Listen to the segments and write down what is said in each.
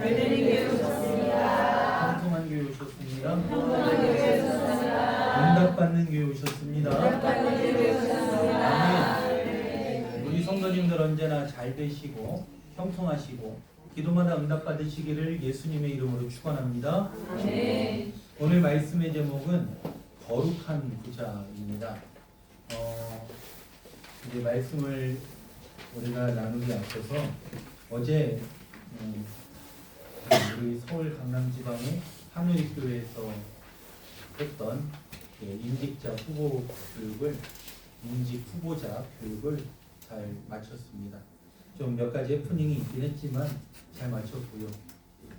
잘되는 교회 오셨습니다. 통통한 교회 오셨습니다. 평범한 교회 오셨습니다. 응답받는 교회 오셨습니다. 응답받는 교회 오셨습니다. 아멘. 우리 성도님들 언제나 잘 되시고 형통하시고 기도마다 응답받으시기를 예수님의 이름으로 축원합니다. 아멘. 오늘 말씀의 제목은 거룩한 부자입니다. 이제 말씀을 우리가 나누기 앞서서 어제 우리 서울 강남 지방의 하누리교회에서 했던 임직자 후보 교육을 임직 후보자 교육을 잘 마쳤습니다. 좀 몇 가지 해프닝이 있긴 했지만 잘 마쳤고요.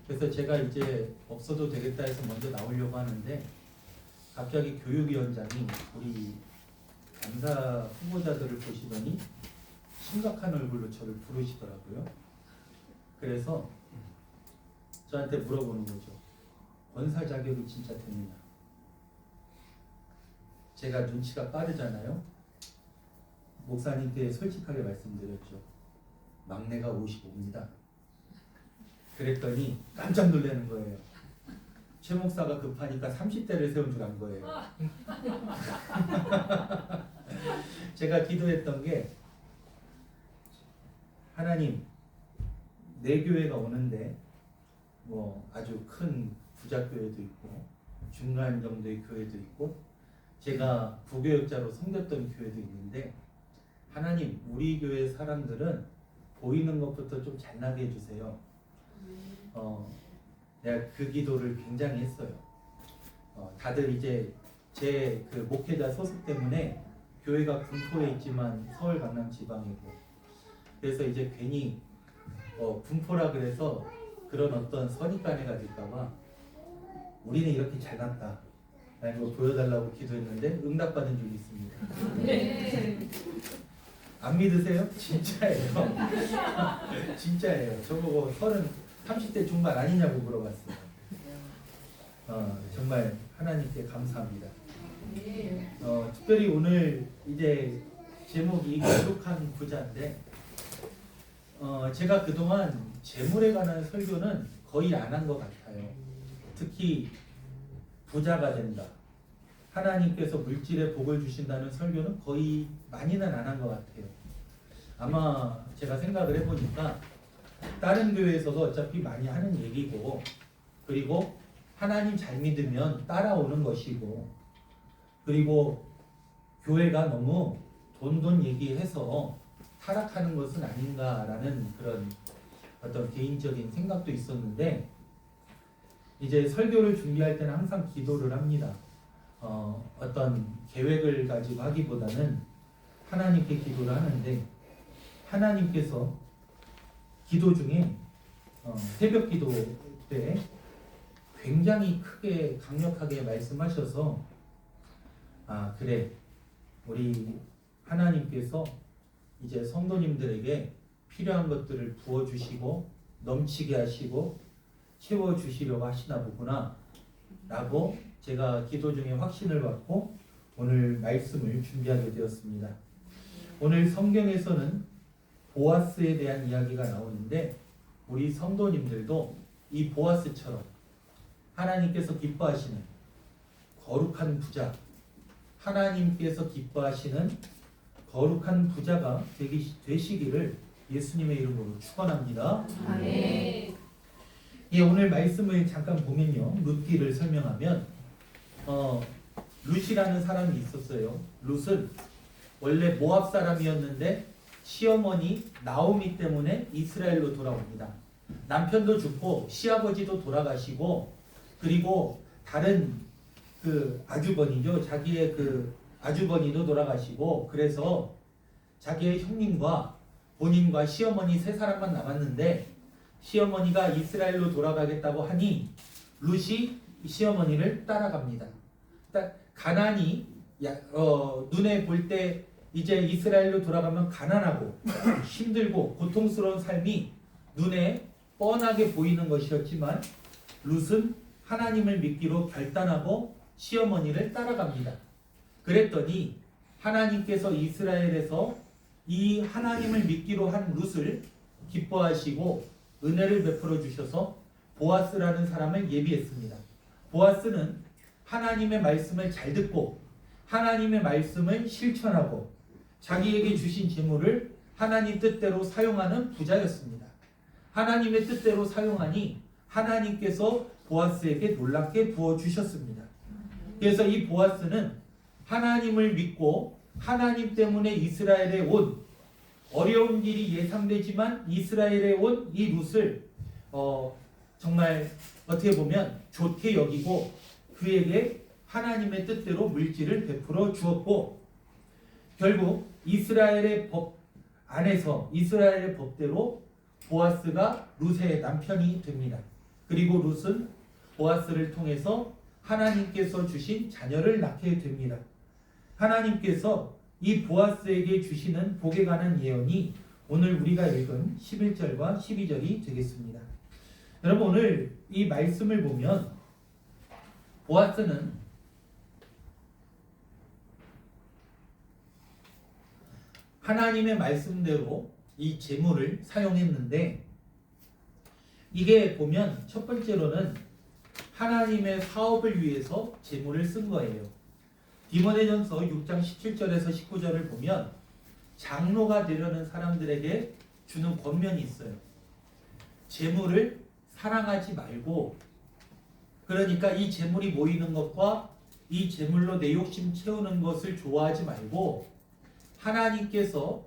그래서 제가 이제 없어도 되겠다 해서 먼저 나오려고 하는데 갑자기 교육위원장이 우리 강사 후보자들을 보시더니 심각한 얼굴로 저를 부르시더라고요. 그래서 저한테 물어보는 거죠. 권사 자격이 진짜 되느냐. 제가 눈치가 빠르잖아요. 목사님께 솔직하게 말씀드렸죠. 막내가 55입니다. 그랬더니 깜짝 놀라는 거예요. 최 목사가 급하니까 30대를 세운 줄 안 거예요. 제가 기도했던 게 하나님 내 교회가 오는데 뭐 아주 큰 부자 교회도 있고 중간 정도의 교회도 있고 제가 부교육자로 섬겼던 교회도 있는데 하나님 우리 교회 사람들은 보이는 것부터 좀 잘나게 해주세요. 내가 그 기도를 굉장히 했어요. 다들 이제 제 그 목회자 소속 때문에 교회가 분포에 있지만 서울 강남 지방이고 그래서 이제 괜히 분포라 그래서 그런 어떤 선입관해가 될까봐 우리는 이렇게 잘났다 라는 걸 보여달라고 기도했는데 응답받은 적이 있습니다. 네. 안 믿으세요? 진짜예요. 진짜예요. 저보고 30대 중반 아니냐고 물어봤어요. 정말 하나님께 감사합니다. 특별히 오늘 이제 제목이 거룩한 부자인데 제가 그동안 재물에 관한 설교는 거의 안 한 것 같아요. 특히 부자가 된다. 하나님께서 물질에 복을 주신다는 설교는 거의 많이는 안 한 것 같아요. 아마 제가 생각을 해보니까 다른 교회에서도 어차피 많이 하는 얘기고 그리고 하나님 잘 믿으면 따라오는 것이고 그리고 교회가 너무 돈 얘기해서 타락하는 것은 아닌가라는 그런 어떤 개인적인 생각도 있었는데 이제 설교를 준비할 때는 항상 기도를 합니다. 어떤 계획을 가지고 하기보다는 하나님께 기도를 하는데 하나님께서 기도 중에 새벽 기도 때 굉장히 크게 강력하게 말씀하셔서 그래 우리 하나님께서 이제 성도님들에게 필요한 것들을 부어주시고 넘치게 하시고 채워주시려고 하시나 보구나 라고 제가 기도 중에 확신을 받고 오늘 말씀을 준비하게 되었습니다. 오늘 성경에서는 보아스에 대한 이야기가 나오는데 우리 성도님들도 이 보아스처럼 하나님께서 기뻐하시는 거룩한 부자, 하나님께서 기뻐하시는 거룩한 부자가 되시기를 예수님의 이름으로 축원합니다. 아멘. 오늘 말씀을 잠깐 보면요. 룻기를 설명하면 룻이라는 사람이 있었어요. 룻은 원래 모압 사람이었는데 시어머니 나오미 때문에 이스라엘로 돌아옵니다. 남편도 죽고 시아버지도 돌아가시고 그리고 다른 그 아주버니죠. 자기의 그 아주버니도 돌아가시고 그래서 자기의 형님과 본인과 시어머니 세 사람만 남았는데 시어머니가 이스라엘로 돌아가겠다고 하니 룻이 시어머니를 따라갑니다. 가난이 눈에 볼 때 이제 이스라엘로 돌아가면 가난하고 힘들고 고통스러운 삶이 눈에 뻔하게 보이는 것이었지만 룻은 하나님을 믿기로 결단하고 시어머니를 따라갑니다. 그랬더니 하나님께서 이스라엘에서 이 하나님을 믿기로 한 룻을 기뻐하시고 은혜를 베풀어 주셔서 보아스라는 사람을 예비했습니다. 보아스는 하나님의 말씀을 잘 듣고 하나님의 말씀을 실천하고 자기에게 주신 재물을 하나님 뜻대로 사용하는 부자였습니다. 하나님의 뜻대로 사용하니 하나님께서 보아스에게 놀랍게 부어주셨습니다. 그래서 이 보아스는 하나님을 믿고 하나님 때문에 이스라엘에 온 어려운 일이 예상되지만 이스라엘에 온 이 룻을 정말 어떻게 보면 좋게 여기고 그에게 하나님의 뜻대로 물질을 베풀어 주었고 결국 이스라엘의 법 안에서 이스라엘의 법대로 보아스가 룻의 남편이 됩니다. 그리고 룻은 보아스를 통해서 하나님께서 주신 자녀를 낳게 됩니다. 하나님께서 이 보아스에게 주시는 복에 관한 예언이 오늘 우리가 읽은 11절과 12절이 되겠습니다. 여러분 오늘 이 말씀을 보면 보아스는 하나님의 말씀대로 이 재물을 사용했는데 이게 보면 첫 번째로는 하나님의 사업을 위해서 재물을 쓴 거예요. 디모데전서 6장 17절에서 19절을 보면 장로가 되려는 사람들에게 주는 권면이 있어요. 재물을 사랑하지 말고 그러니까 이 재물이 모이는 것과 이 재물로 내 욕심 채우는 것을 좋아하지 말고 하나님께서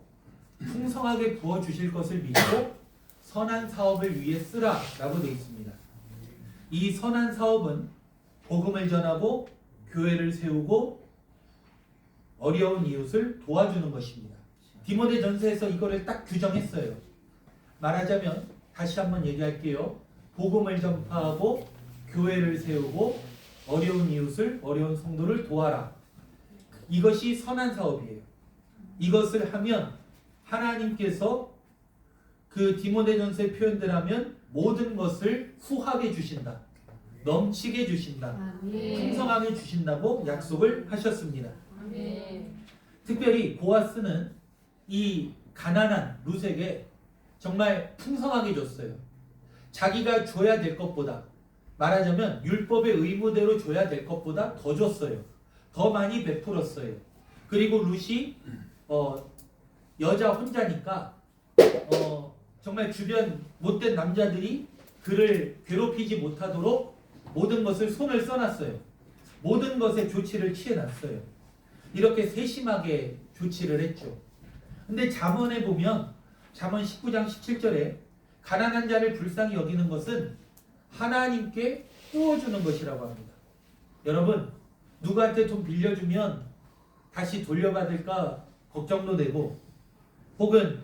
풍성하게 부어주실 것을 믿고 선한 사업을 위해 쓰라 라고 되어 있습니다. 이 선한 사업은 복음을 전하고 교회를 세우고 어려운 이웃을 도와주는 것입니다. 디모데전서에서 이거를 딱 규정했어요. 말하자면 다시 한번 얘기할게요. 복음을 전파하고 교회를 세우고 어려운 이웃을 어려운 성도를 도와라. 이것이 선한 사업이에요. 이것을 하면 하나님께서 그 디모데전서의 표현대로하면 모든 것을 후하게 주신다. 넘치게 주신다. 풍성하게 주신다고 약속을 하셨습니다. 특별히 보아스는 이 가난한 룻에게 정말 풍성하게 줬어요. 자기가 줘야 될 것보다 말하자면 율법의 의무대로 줘야 될 것보다 더 줬어요. 더 많이 베풀었어요. 그리고 룻이 여자 혼자니까 정말 주변 못된 남자들이 그를 괴롭히지 못하도록 모든 것을 손을 써놨어요. 모든 것에 조치를 취해놨어요. 이렇게 세심하게 조치를 했죠. 근데 잠언에 보면 잠언 19장 17절에 가난한 자를 불쌍히 여기는 것은 하나님께 부어주는 것이라고 합니다. 여러분 누구한테 돈 빌려주면 다시 돌려받을까 걱정도 되고 혹은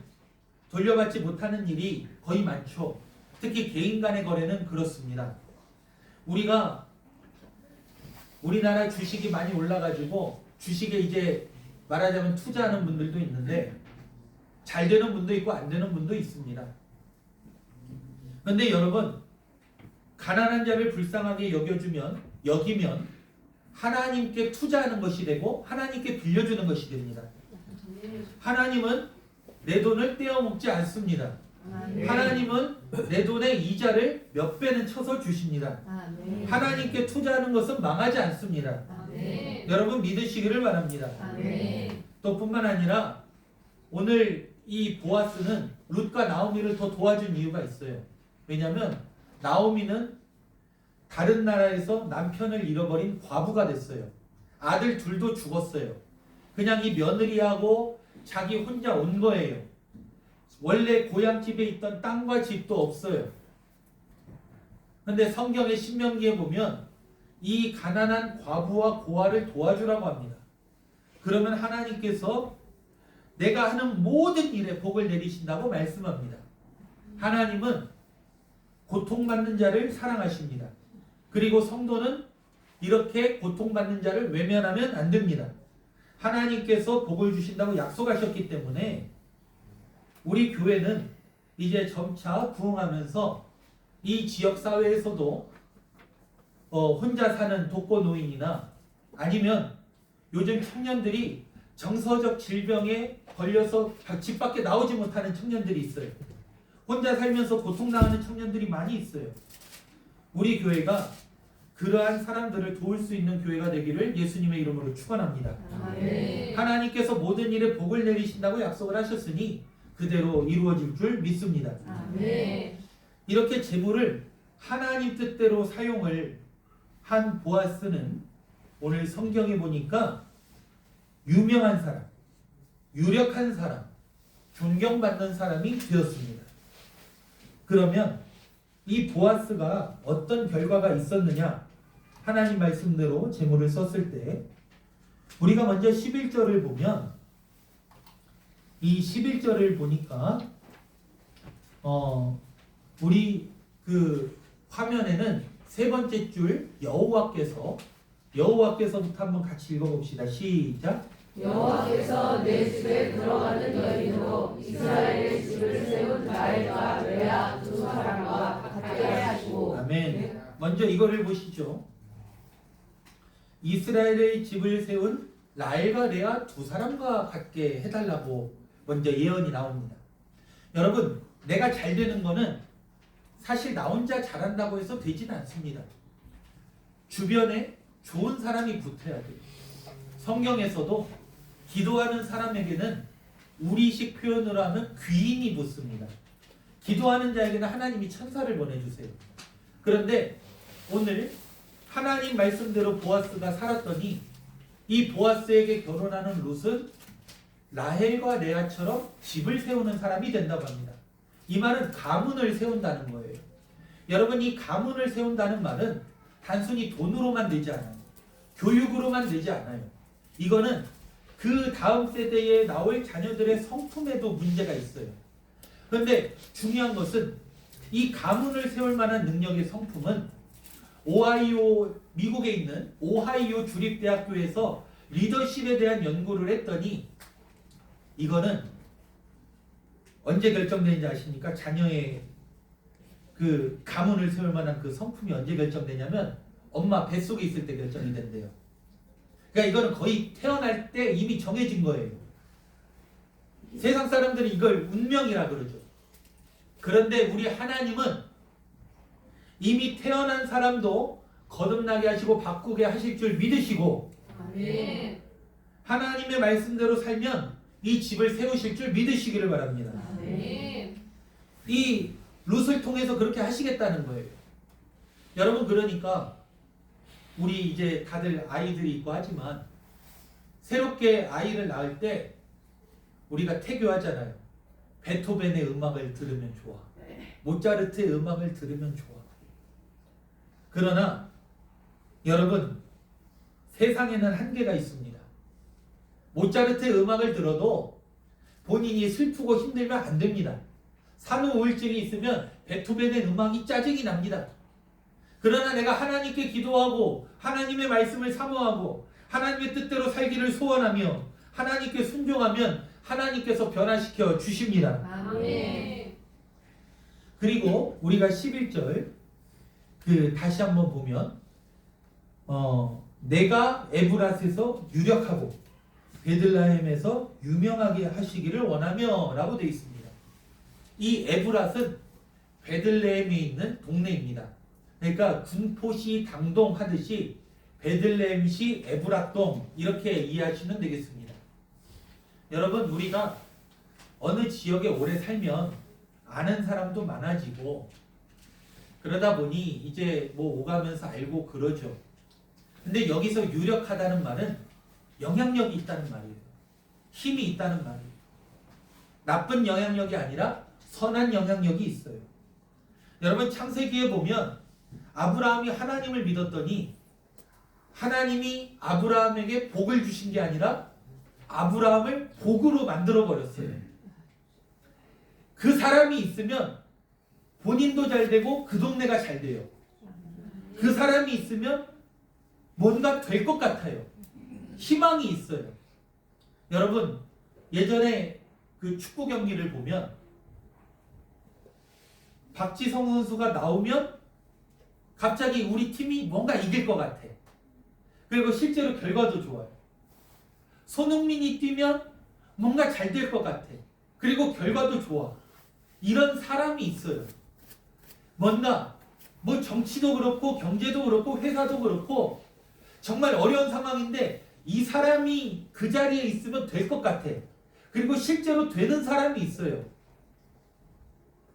돌려받지 못하는 일이 거의 많죠. 특히 개인 간의 거래는 그렇습니다. 우리나라 주식이 많이 올라가지고 주식에 이제 말하자면 투자하는 분들도 있는데 잘 되는 분도 있고 안 되는 분도 있습니다. 그런데 여러분 가난한 자를 불쌍하게 여기면 하나님께 투자하는 것이 되고 하나님께 빌려주는 것이 됩니다. 하나님은 내 돈을 떼어먹지 않습니다. 하나님은 내 돈의 이자를 몇 배는 쳐서 주십니다. 하나님께 투자하는 것은 망하지 않습니다. 여러분 믿으시기를 바랍니다. 또 뿐만 아니라 오늘 이 보아스는 룻과 나오미를 더 도와준 이유가 있어요. 왜냐하면 나오미는 다른 나라에서 남편을 잃어버린 과부가 됐어요. 아들 둘도 죽었어요. 그냥 이 며느리하고 자기 혼자 온 거예요. 원래 고향집에 있던 땅과 집도 없어요. 그런데 성경의 신명기에 보면 이 가난한 과부와 고아를 도와주라고 합니다. 그러면 하나님께서 내가 하는 모든 일에 복을 내리신다고 말씀합니다. 하나님은 고통받는 자를 사랑하십니다. 그리고 성도는 이렇게 고통받는 자를 외면하면 안 됩니다. 하나님께서 복을 주신다고 약속하셨기 때문에 우리 교회는 이제 점차 부흥하면서 이 지역사회에서도 혼자 사는 독거노인이나 아니면 요즘 청년들이 정서적 질병에 걸려서 집 밖에 나오지 못하는 청년들이 있어요. 혼자 살면서 고통당하는 청년들이 많이 있어요. 우리 교회가 그러한 사람들을 도울 수 있는 교회가 되기를 예수님의 이름으로 축원합니다. 아멘. 하나님께서 모든 일에 복을 내리신다고 약속을 하셨으니 그대로 이루어질 줄 믿습니다. 아멘. 이렇게 제물을 하나님 뜻대로 사용을 한 보아스는 오늘 성경에 보니까 유명한 사람, 유력한 사람, 존경받는 사람이 되었습니다. 그러면 이 보아스가 어떤 결과가 있었느냐? 하나님 말씀대로 제물을 썼을 때 우리가 먼저 11절을 보면 이 11절을 보니까 우리 그 화면에는 세 번째 줄 여호와께서부터 한번 같이 읽어봅시다. 시작. 여호와께서 내 집에 들어가는 여인으로 이스라엘의 집을 세운 라헬과 레아 두 사람과 같게 하시고. 아멘. 먼저 이거를 보시죠. 이스라엘의 집을 세운 라헬과 레아 두 사람과 같게 해달라고 먼저 예언이 나옵니다. 여러분, 내가 잘 되는 거는 사실 나 혼자 잘한다고 해서 되지는 않습니다. 주변에 좋은 사람이 붙어야 돼요. 성경에서도 기도하는 사람에게는 우리식 표현으로 하면 귀인이 붙습니다. 기도하는 자에게는 하나님이 천사를 보내주세요. 그런데 오늘 하나님 말씀대로 보아스가 살았더니 이 보아스에게 결혼하는 룻은 라헬과 레아처럼 집을 세우는 사람이 된다고 합니다. 이 말은 가문을 세운다는 거예요. 여러분, 이 가문을 세운다는 말은 단순히 돈으로만 되지 않아요. 교육으로만 되지 않아요. 이거는 그 다음 세대에 나올 자녀들의 성품에도 문제가 있어요. 그런데 중요한 것은 이 가문을 세울 만한 능력의 성품은 미국에 있는 오하이오 주립대학교에서 리더십에 대한 연구를 했더니 이거는 언제 결정되는지 아십니까? 자녀의 그 가문을 세울 만한 그 성품이 언제 결정되냐면 엄마 뱃속에 있을 때 결정이 된대요. 그러니까 이거는 거의 태어날 때 이미 정해진 거예요. 세상 사람들이 이걸 운명이라 그러죠. 그런데 우리 하나님은 이미 태어난 사람도 거듭나게 하시고 바꾸게 하실 줄 믿으시고 아멘. 하나님의 말씀대로 살면 이 집을 세우실 줄 믿으시기를 바랍니다. 아멘. 이 룻을 통해서 그렇게 하시겠다는 거예요. 여러분, 그러니까 우리 이제 다들 아이들이 있고 하지만 새롭게 아이를 낳을 때 우리가 태교하잖아요. 베토벤의 음악을 들으면 좋아. 모차르트의 음악을 들으면 좋아. 그러나 여러분, 세상에는 한계가 있습니다. 모차르트의 음악을 들어도 본인이 슬프고 힘들면 안 됩니다. 산후 우울증이 있으면 베토벤의 음악이 짜증이 납니다. 그러나 내가 하나님께 기도하고 하나님의 말씀을 사모하고 하나님의 뜻대로 살기를 소원하며 하나님께 순종하면 하나님께서 변화시켜 주십니다. 아멘. 그리고 우리가 11절 다시 한번 보면 내가 에브랏에서 유력하고 베들레헴에서 유명하게 하시기를 원하며 라고 되어 있습니다. 이 에브랏은 베들레헴에 있는 동네입니다. 그러니까 군포시 당동 하듯이 베들레헴시 에브랏동 이렇게 이해하시면 되겠습니다. 여러분, 우리가 어느 지역에 오래 살면 아는 사람도 많아지고 그러다 보니 이제 뭐 오가면서 알고 그러죠. 근데 여기서 유력하다는 말은 영향력이 있다는 말이에요. 힘이 있다는 말이에요. 나쁜 영향력이 아니라 선한 영향력이 있어요. 여러분, 창세기에 보면 아브라함이 하나님을 믿었더니 하나님이 아브라함에게 복을 주신 게 아니라 아브라함을 복으로 만들어 버렸어요. 그 사람이 있으면 본인도 잘 되고 그 동네가 잘 돼요. 그 사람이 있으면 뭔가 될 것 같아요. 희망이 있어요. 여러분, 예전에 그 축구 경기를 보면 박지성 선수가 나오면 갑자기 우리 팀이 뭔가 이길 것 같아. 그리고 실제로 결과도 좋아요. 손흥민이 뛰면 뭔가 잘 될 것 같아. 그리고 결과도 좋아. 이런 사람이 있어요. 뭔가 뭐 정치도 그렇고 경제도 그렇고 회사도 그렇고 정말 어려운 상황인데 이 사람이 그 자리에 있으면 될 것 같아. 그리고 실제로 되는 사람이 있어요.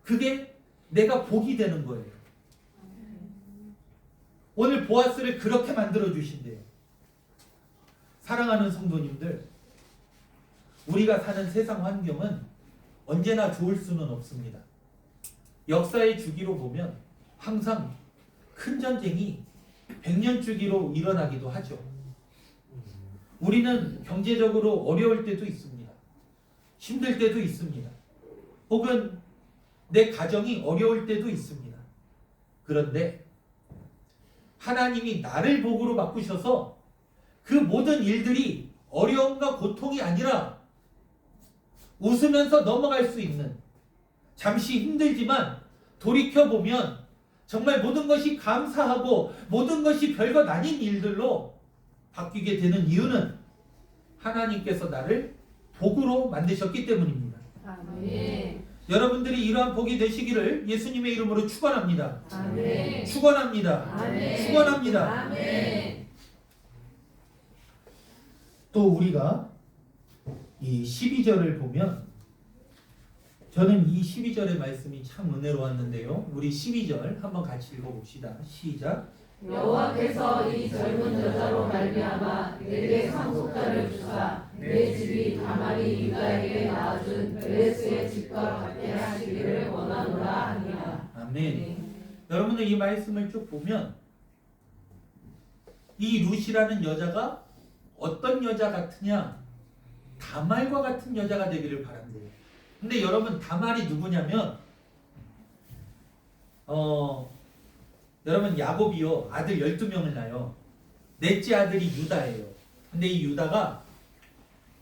그게 내가 복이 되는 거예요. 오늘 보아스를 그렇게 만들어 주신대요. 사랑하는 성도님들, 우리가 사는 세상 환경은 언제나 좋을 수는 없습니다. 역사의 주기로 보면 항상 큰 전쟁이 100년 주기로 일어나기도 하죠. 우리는 경제적으로 어려울 때도 있습니다. 힘들 때도 있습니다. 혹은 내 가정이 어려울 때도 있습니다. 그런데 하나님이 나를 복으로 바꾸셔서 그 모든 일들이 어려움과 고통이 아니라 웃으면서 넘어갈 수 있는, 잠시 힘들지만 돌이켜보면 정말 모든 것이 감사하고 모든 것이 별것 아닌 일들로 바뀌게 되는 이유는 하나님께서 나를 복으로 만드셨기 때문입니다. 아멘. 여러분들이 이러한 복이 되시기를 예수님의 이름으로 축원합니다. 아멘. 축원합니다. 아멘. 축원합니다. 아멘. 또 우리가 이 12절을 보면 저는 이 12절의 말씀이 참 은혜로웠는데요. 우리 12절 한번 같이 읽어봅시다. 시작. 여호와께서 이 젊은 여자로 말미암아 내게 상속자를 주사 내 집이 다말이 유다에게 낳아준 베레스의 집과 같게 하시기를 원하노라 하니라. 아멘. 여러분들 이 말씀을 쭉 보면 이 룻이라는 여자가 어떤 여자 같으냐? 다말과 같은 여자가 되기를 바란대요. 근데 여러분 다말이 누구냐면 여러분 야곱이요 아들 12명을 낳아요. 넷째 아들이 유다예요. 근데 이 유다가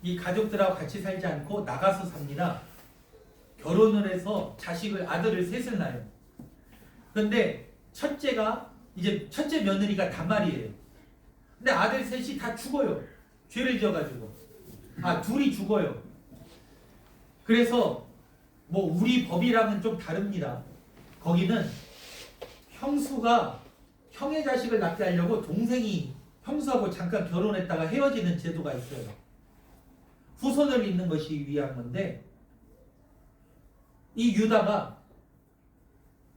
이 가족들하고 같이 살지 않고 나가서 삽니다. 결혼을 해서 아들을 셋을 낳아요. 근데 첫째가 이제 첫째 며느리가 다말이에요. 근데 아들 셋이 다 죽어요. 죄를 지어가지고. 둘이 죽어요. 그래서 뭐 우리 법이랑은 좀 다릅니다. 거기는 형수가 형의 자식을 낳게 하려고 동생이 형수하고 잠깐 결혼했다가 헤어지는 제도가 있어요. 후손을 잇는 것이 위한 건데 이 유다가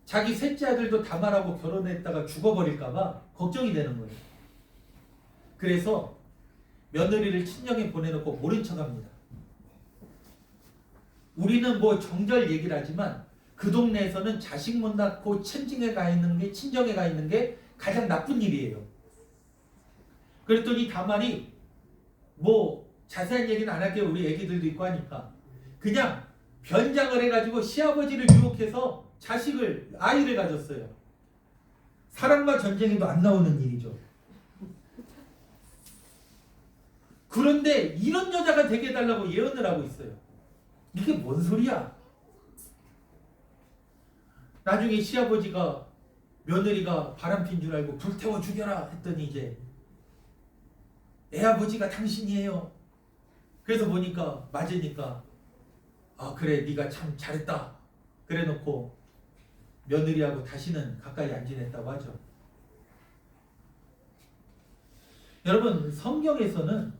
자기 셋째 아들도 다말하고 결혼했다가 죽어버릴까봐 걱정이 되는 거예요. 그래서 며느리를 친정에 보내놓고 모른 척합니다. 우리는 뭐 정절 얘기를 하지만 그 동네에서는 자식 못 낳고 친정에 가 있는 게 가장 나쁜 일이에요. 그랬더니 다말이 뭐 자세한 얘기는 안 할게요. 우리 애기들도 있고 하니까 그냥 변장을 해가지고 시아버지를 유혹해서 아이를 가졌어요. 사랑과 전쟁에도 안 나오는 일이죠. 그런데 이런 여자가 되게 해달라고 예언을 하고 있어요. 이게 뭔 소리야? 나중에 시아버지가 며느리가 바람핀 줄 알고 불태워 죽여라 했더니 이제 애아버지가 당신이에요. 그래서 보니까 맞으니까 그래 네가 참 잘했다. 그래 놓고 며느리하고 다시는 가까이 안 지냈다고 하죠. 여러분 성경에서는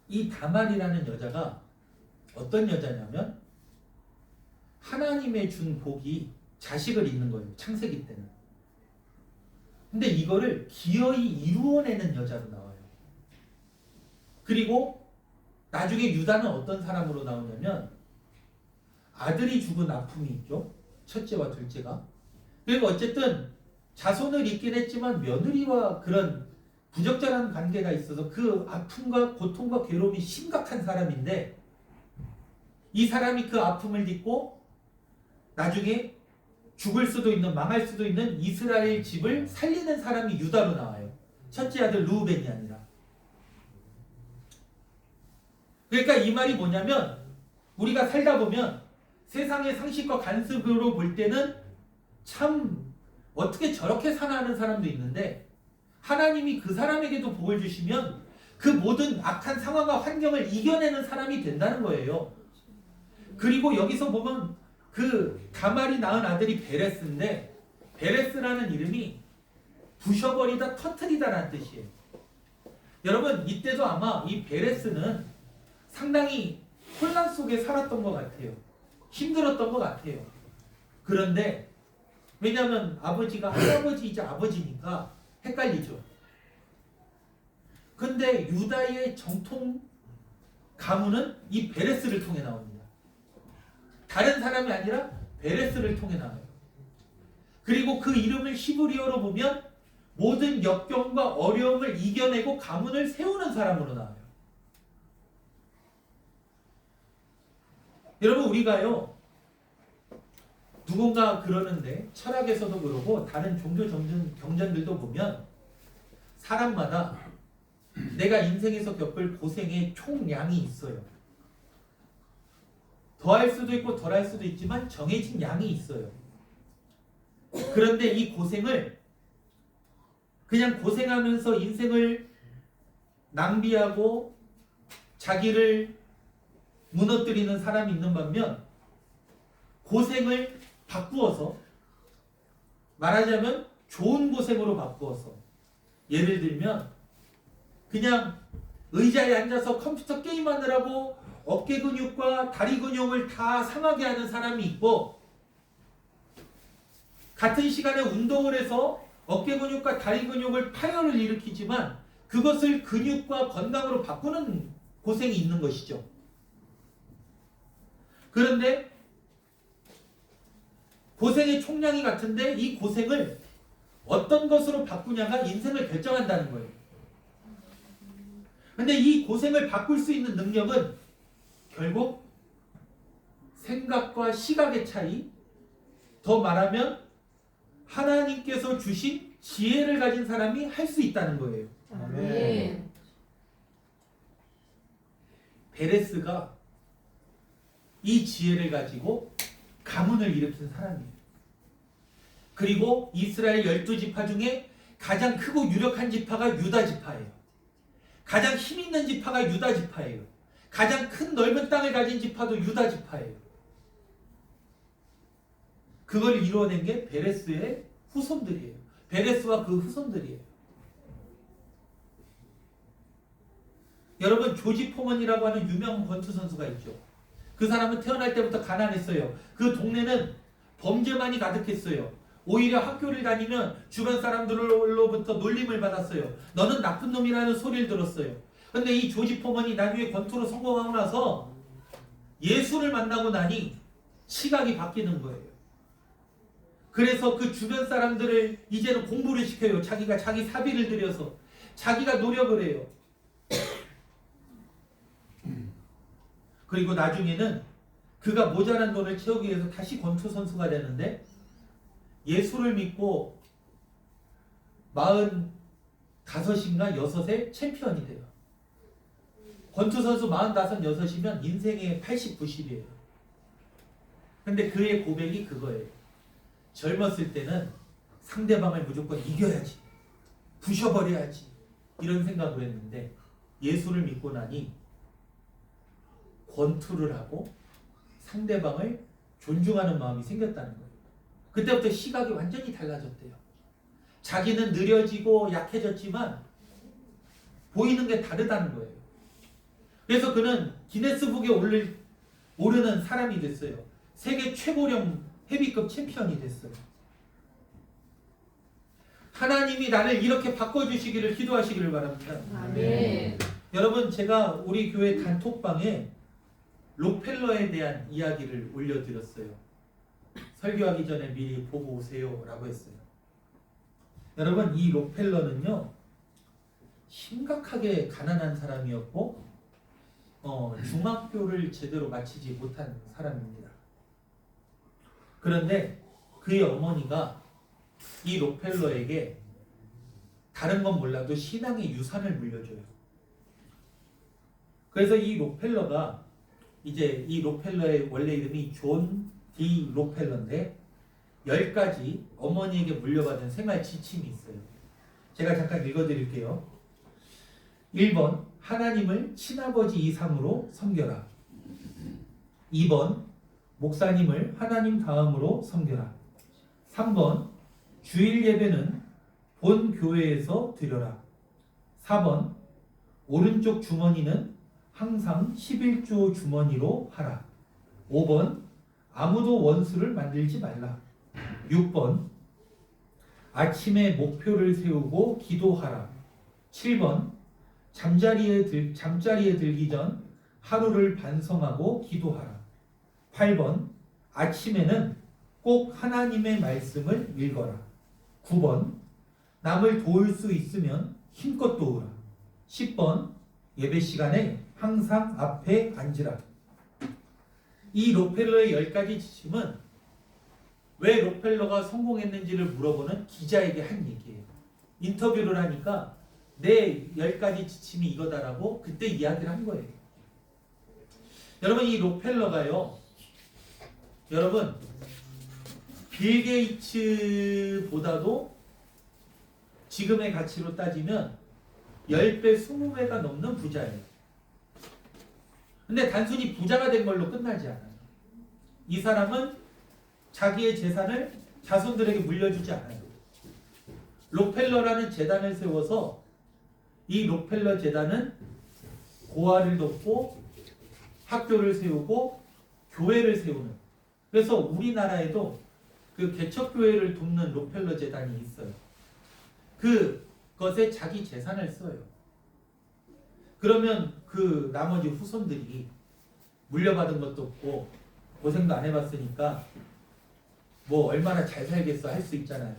이 다말이라는 여자가 어떤 여자냐면 하나님의 준 복이 자식을 잇는 거예요. 창세기 때는. 근데 이거를 기어이 이루어내는 여자로 나와요. 그리고 나중에 유다는 어떤 사람으로 나오냐면 아들이 죽은 아픔이 있죠. 첫째와 둘째가. 그리고 어쨌든 자손을 잇긴 했지만 며느리와 그런 부적절한 관계가 있어서 그 아픔과 고통과 괴로움이 심각한 사람인데 이 사람이 그 아픔을 딛고 나중에 죽을 수도 있는 망할 수도 있는 이스라엘 집을 살리는 사람이 유다로 나와요. 첫째 아들 르우벤이 아니라. 그러니까 이 말이 뭐냐면 우리가 살다 보면 세상의 상식과 관습으로 볼 때는 참 어떻게 저렇게 사나 하는 사람도 있는데 하나님이 그 사람에게도 복을 주시면 그 모든 악한 상황과 환경을 이겨내는 사람이 된다는 거예요. 그리고 여기서 보면 그 다말이 낳은 아들이 베레스인데 베레스라는 이름이 부셔버리다, 터트리다라는 뜻이에요. 여러분 이때도 아마 이 베레스는 상당히 혼란 속에 살았던 것 같아요. 힘들었던 것 같아요. 그런데 왜냐하면 아버지가 할아버지이자 아버지니까 헷갈리죠. 근데 유다의 정통 가문은 이 베레스를 통해 나옵니다. 다른 사람이 아니라 베레스를 통해 나와요. 그리고 그 이름을 히브리어로 보면 모든 역경과 어려움을 이겨내고 가문을 세우는 사람으로 나와요. 여러분 우리가요 누군가 그러는데 철학에서도 그러고 다른 종교 경전들도 보면 사람마다 내가 인생에서 겪을 고생의 총량이 있어요. 더할 수도 있고 덜할 수도 있지만 정해진 양이 있어요. 그런데 이 고생을 그냥 고생하면서 인생을 낭비하고 자기를 무너뜨리는 사람이 있는 반면 고생을 바꾸어서 말하자면 좋은 고생으로 바꾸어서 예를 들면 그냥 의자에 앉아서 컴퓨터 게임하느라고 어깨 근육과 다리 근육을 다 상하게 하는 사람이 있고 같은 시간에 운동을 해서 어깨 근육과 다리 근육을 파열을 일으키지만 그것을 근육과 건강으로 바꾸는 고생이 있는 것이죠. 그런데 고생의 총량이 같은데 이 고생을 어떤 것으로 바꾸냐가 인생을 결정한다는 거예요. 근데 이 고생을 바꿀 수 있는 능력은 결국 생각과 시각의 차이, 더 말하면 하나님께서 주신 지혜를 가진 사람이 할 수 있다는 거예요. 아멘. 베레스가 이 지혜를 가지고 가문을 일으킨 사람이에요. 그리고 이스라엘 12지파 중에 가장 크고 유력한 지파가 유다 지파예요. 가장 힘 있는 지파가 유다 지파예요. 가장 큰 넓은 땅을 가진 지파도 유다 지파예요. 그걸 이루어낸 게 베레스의 후손들이에요. 베레스와 그 후손들이에요. 여러분 조지 포먼이라고 하는 유명 권투 선수가 있죠. 그 사람은 태어날 때부터 가난했어요. 그 동네는 범죄만이 가득했어요. 오히려 학교를 다니면 주변 사람들로부터 놀림을 받았어요. 너는 나쁜 놈이라는 소리를 들었어요. 근데 이 조지 포먼이 나중에 권투로 성공하고 나서 예수를 만나고 나니 시각이 바뀌는 거예요. 그래서 그 주변 사람들을 이제는 공부를 시켜요. 자기가 자기 사비를 들여서 자기가 노력을 해요. 그리고 나중에는 그가 모자란 돈을 채우기 위해서 다시 권투 선수가 되는데 예수를 믿고 45인가 6에 챔피언이 돼요. 권투 선수 45, 6이면 인생의 80, 90이에요. 근데 그의 고백이 그거예요. 젊었을 때는 상대방을 무조건 이겨야지, 부셔버려야지 이런 생각을 했는데 예수를 믿고 나니 권투를 하고 상대방을 존중하는 마음이 생겼다는 거예요. 그때부터 시각이 완전히 달라졌대요. 자기는 느려지고 약해졌지만 보이는 게 다르다는 거예요. 그래서 그는 기네스북에 오르는 사람이 됐어요. 세계 최고령 헤비급 챔피언이 됐어요. 하나님이 나를 이렇게 바꿔주시기를 기도하시기를 바랍니다. 아멘. 여러분 제가 우리 교회 단톡방에 록펠러에 대한 이야기를 올려드렸어요. 설교하기 전에 미리 보고 오세요 라고 했어요. 여러분 이 록펠러는요 심각하게 가난한 사람이었고 중학교를 제대로 마치지 못한 사람입니다. 그런데 그의 어머니가 이 록펠러에게 다른 건 몰라도 신앙의 유산을 물려줘요. 그래서 이 록펠러가 이제 이 록펠러의 원래 이름이 존 디 록펠러인데 10가지 어머니에게 물려받은 생활 지침이 있어요. 제가 잠깐 읽어드릴게요. 1번 하나님을 친아버지 이상으로 섬겨라. 2번 목사님을 하나님 다음으로 섬겨라. 3번 주일 예배는 본 교회에서 드려라. 4번 오른쪽 주머니는 항상 11조 주머니로 하라. 5번 아무도 원수를 만들지 말라. 6번 아침에 목표를 세우고 기도하라. 7번 잠자리에 들기 전 하루를 반성하고 기도하라. 8번 아침에는 꼭 하나님의 말씀을 읽어라. 9번 남을 도울 수 있으면 힘껏 도우라. 10번 예배 시간에 항상 앞에 앉으라. 이 록펠러의 10가지 지침은 왜 록펠러가 성공했는지를 물어보는 기자에게 한 얘기예요. 인터뷰를 하니까 내 10가지 지침이 이거다라고 그때 이야기를 한 거예요. 여러분 이 록펠러가요. 여러분 빌 게이츠보다도 지금의 가치로 따지면 10배, 20배가 넘는 부자예요. 근데 단순히 부자가 된 걸로 끝나지 않아요. 이 사람은 자기의 재산을 자손들에게 물려주지 않아요. 록펠러라는 재단을 세워서 이 록펠러 재단은 고아를 돕고 학교를 세우고 교회를 세우는, 그래서 우리나라에도 그 개척교회를 돕는 록펠러 재단이 있어요. 그것에 자기 재산을 써요. 그러면 그 나머지 후손들이 물려받은 것도 없고 고생도 안 해봤으니까 뭐 얼마나 잘 살겠어 할 수 있잖아요.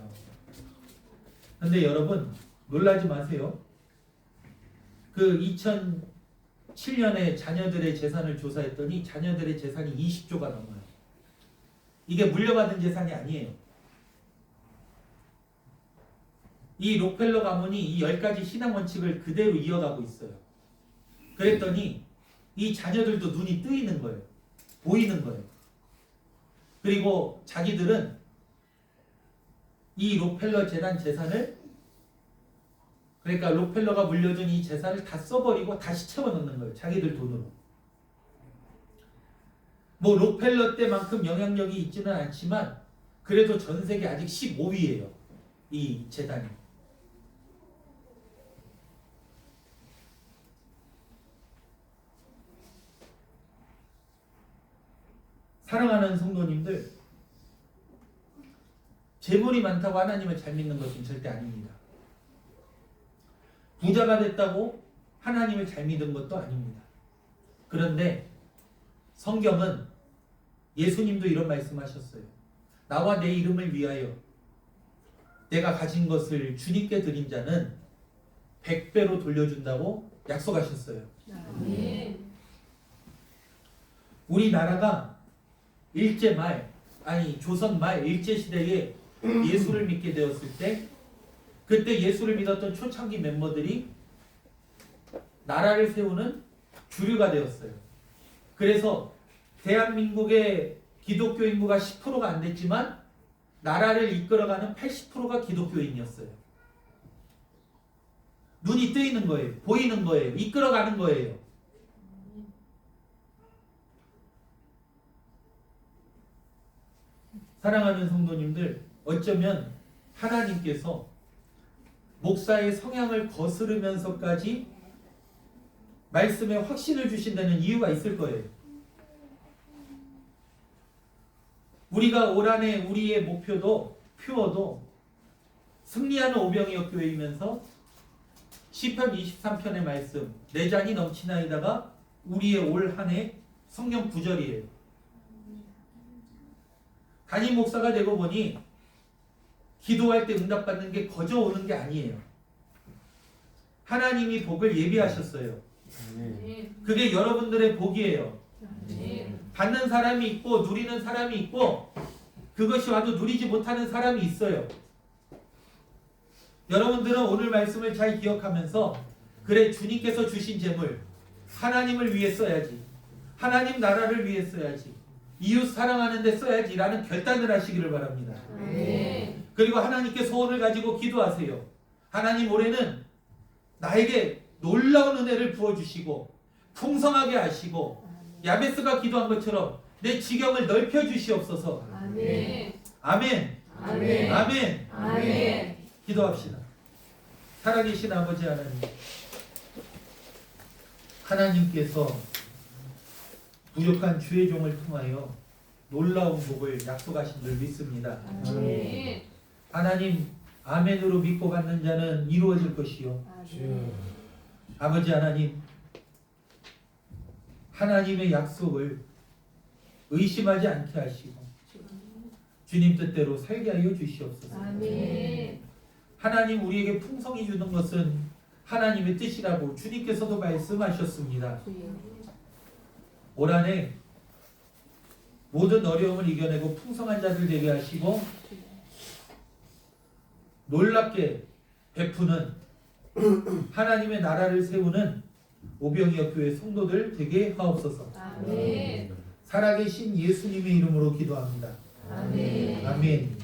근데 여러분 놀라지 마세요. 그 2007년에 자녀들의 재산을 조사했더니 자녀들의 재산이 20조가 넘어요. 이게 물려받은 재산이 아니에요. 이 록펠러 가문이 이 10가지 신앙 원칙을 그대로 이어가고 있어요. 그랬더니 이 자녀들도 눈이 뜨이는 거예요. 보이는 거예요. 그리고 자기들은 이 록펠러 재단 재산을, 그러니까 록펠러가 물려준 이 재산을 다 써버리고 다시 채워넣는 거예요. 자기들 돈으로. 뭐 록펠러 때만큼 영향력이 있지는 않지만 그래도 전 세계 아직 15위예요. 이 재단이. 사랑하는 성도님들, 재물이 많다고 하나님을 잘 믿는 것은 절대 아닙니다. 부자가 됐다고 하나님을 잘 믿은 것도 아닙니다. 그런데 성경은 예수님도 이런 말씀하셨어요. 나와 내 이름을 위하여 내가 가진 것을 주님께 드린 자는 100배로 돌려준다고 약속하셨어요. 우리나라가 조선 말 일제시대에 예수를 믿게 되었을 때, 그때 예수를 믿었던 초창기 멤버들이 나라를 세우는 주류가 되었어요. 그래서 대한민국의 기독교 인구가 10%가 안 됐지만 나라를 이끌어가는 80%가 기독교인이었어요. 눈이 뜨이는 거예요. 보이는 거예요. 이끌어가는 거예요. 사랑하는 성도님들, 어쩌면 하나님께서 목사의 성향을 거스르면서까지 말씀에 확신을 주신다는 이유가 있을 거예요. 우리가 올 한해 우리의 목표도 표어도 승리하는 오병이어 교회이면서 시편 23편의 말씀 내 잔이 넘치나이다가 우리의 올 한해 성경 구절이에요. 담임 목사가 되고 보니 기도할 때 응답받는 게 거저 오는 게 아니에요. 하나님이 복을 예비하셨어요. 그게 여러분들의 복이에요. 받는 사람이 있고 누리는 사람이 있고 그것이 와도 누리지 못하는 사람이 있어요. 여러분들은 오늘 말씀을 잘 기억하면서 그래, 주님께서 주신 재물 하나님을 위해 써야지, 하나님 나라를 위해 써야지, 이웃 사랑하는 데 써야지 라는 결단을 하시기를 바랍니다. 그리고 하나님께 소원을 가지고 기도하세요. 하나님, 올해는 나에게 놀라운 은혜를 부어주시고 풍성하게 하시고 야베스가 기도한 것처럼 내 지경을 넓혀주시옵소서. 아멘. 아멘. 아멘. 아멘. 기도합시다. 살아계신 아버지 하나님, 하나님께서 부족한 주의 종을 통하여 놀라운 복을 약속하신 줄 믿습니다. 아멘. 하나님, 아멘으로 믿고 받는 자는 이루어질 것이요. 아버지 하나님, 하나님의 약속을 의심하지 않게 하시고 주님 뜻대로 살게 하여 주시옵소서. 아멘. 하나님, 우리에게 풍성히 주는 것은 하나님의 뜻이라고 주님께서도 말씀하셨습니다. 올 한해 모든 어려움을 이겨내고 풍성한 자들 되게 하시고 놀랍게 베푸는 하나님의 나라를 세우는 오병이어 교회 성도들 되게 하옵소서. 아멘. 살아계신 예수님의 이름으로 기도합니다. 아멘. 아멘.